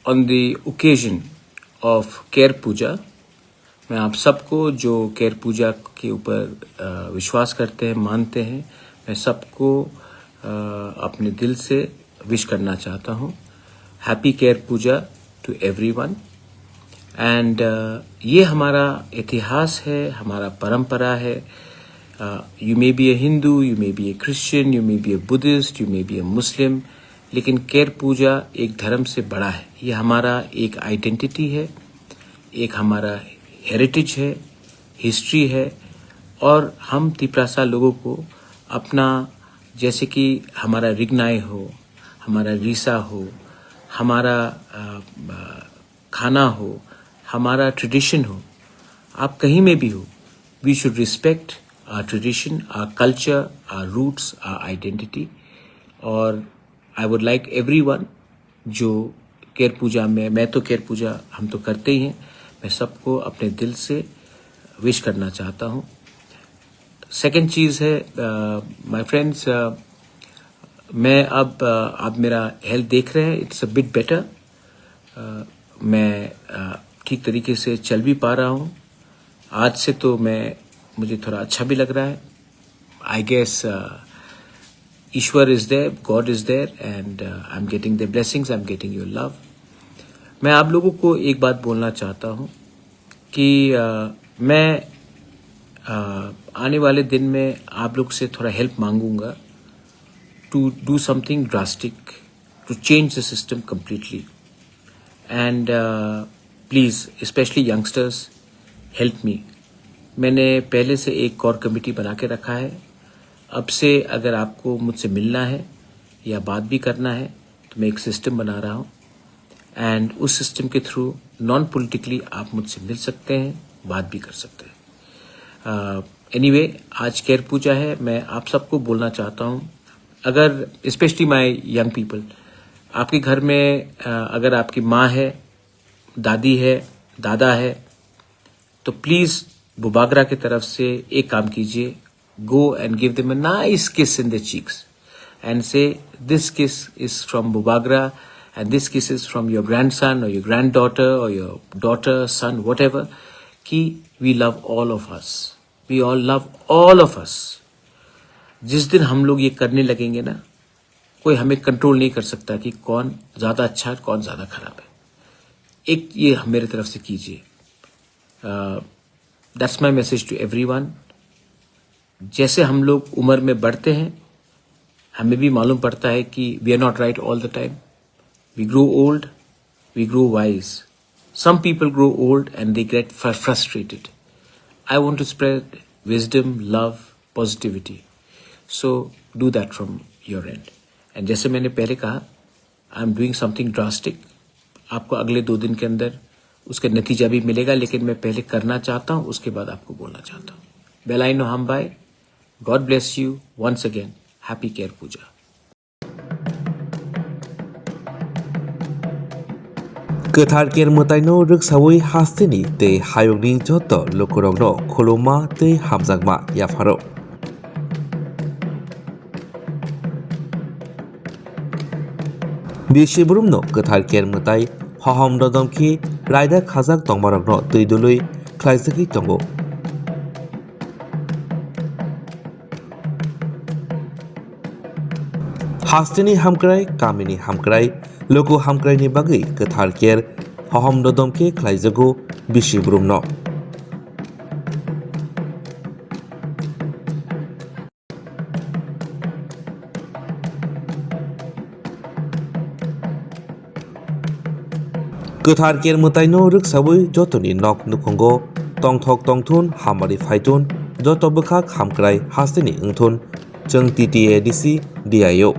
on the occasion of Ker Puja, मैं आप सबको जो केयर पूजा के ऊपर विश्वास करते हैं, मानते हैं, मैं सबको अपने दिल से विश करना चाहता हूँ. Happy Ker Puja to everyone. And ये हमारा इतिहास है, हमारा परंपरा है. You may be a Hindu, you may be a Christian, you may be a Buddhist, you may be a Muslim, लेकिन केयर पूजा एक धर्म से बड़ा है. ये हमारा एक आइडेंटिटी है, एक हमारा हेरिटेज है, हिस्ट्री है. और हम तिप्रासा लोगों को अपना, जैसे कि हमारा रिगनाई हो, हमारा रीसा हो, हमारा खाना हो, हमारा ट्रेडिशन हो, आप कहीं में भी हो, we should respect our tradition, our culture, our roots, our identity. और आई वुड लाइक एवरीवन जो केयर पूजा में, मैं तो केयर पूजा हम तो करते ही हैं, मैं सबको अपने दिल से विश करना चाहता हूँ. सेकंड चीज़ है माय फ्रेंड्स, मैं अब आप मेरा हेल्थ देख रहे हैं, इट्स अ बिट बेटर. मैं ठीक तरीके से चल भी पा रहा हूँ. आज से तो मुझे थोड़ा अच्छा भी लग रहा है. आई गेस ईश्वर is there, God is there, and I am getting the blessings, I am getting your love. मैं आप लोगों को एक बात बोलना चाहता हूँ कि मैं आने वाले दिन में आप लोग से थोड़ा हेल्प मांगूंगा to do something drastic, to change the system completely. And please, specially youngsters, help me. मैंने पहले से एक कोर कमेटी बना के रखा है. अब से अगर आपको मुझसे मिलना है या बात भी करना है तो मैं एक सिस्टम बना रहा हूँ. एंड उस सिस्टम के थ्रू नॉन पॉलिटिकली आप मुझसे मिल सकते हैं, बात भी कर सकते हैं. एनीवे, आज केयर पूजा है. मैं आप सबको बोलना चाहता हूँ, अगर स्पेशली माय यंग पीपल, आपके घर में अगर आपकी माँ है, दादी है, दादा है, तो प्लीज़ बुबागरा की तरफ से एक काम कीजिए. Go and give them a nice किस इन द चीक्स एंड से दिस किस is from Bubagra and this kiss is from your grandson or your granddaughter or your daughter, son, whatever, कि we love all of us. We all love all of us. जिस दिन हम लोग ये करने लगेंगे ना, कोई हमें कंट्रोल नहीं कर सकता कि कौन ज़्यादा अच्छा है, कौन ज़्यादा खराब है. एक ये मेरे तरफ से कीजिए. That's my message to everyone. जैसे हम लोग उम्र में बढ़ते हैं, हमें भी मालूम पड़ता है कि we are not right all the time. We grow old, we grow wise. Some people grow old and they get frustrated. I want to spread wisdom, love, positivity. So do that from your end. And जैसे मैंने पहले कहा, I'm doing something drastic. आपको अगले 2 दिन के अंदर उसका नतीजा भी मिलेगा, लेकिन मैं पहले करना चाहता हूँ, उसके बाद आपको बोलना चाहता हूँ. बेलाइनो हम bye. God bless you once again. Happy Care Puja. गोथार केर मोताइनो रोगसावै हास्तेनि ते हायोगनि जत लोकरंनो खुलुमा ते हामजागमा याफारो. बिशिबुरुमनो गोथार केर मोताइ हहम ददमखि रायदा खाजाक तंगमारगनो दैदुलै ख्लाइजाखि तंगो. हास्तेनि हामक्राय, कामिनि हामक्राय, लोगो हामक्रायनि बागै गोथार केर हहम ददमखि ख्लाइजागो बिशिबुरुमनो. गोथार केर मोताइनो रोगसावै जतनि नक नुखंगो तंथक तंथुन हामारि फाइथुन जत बोखाक हामक्राय हास्तेनि ओंथुन जों TTADC DIO.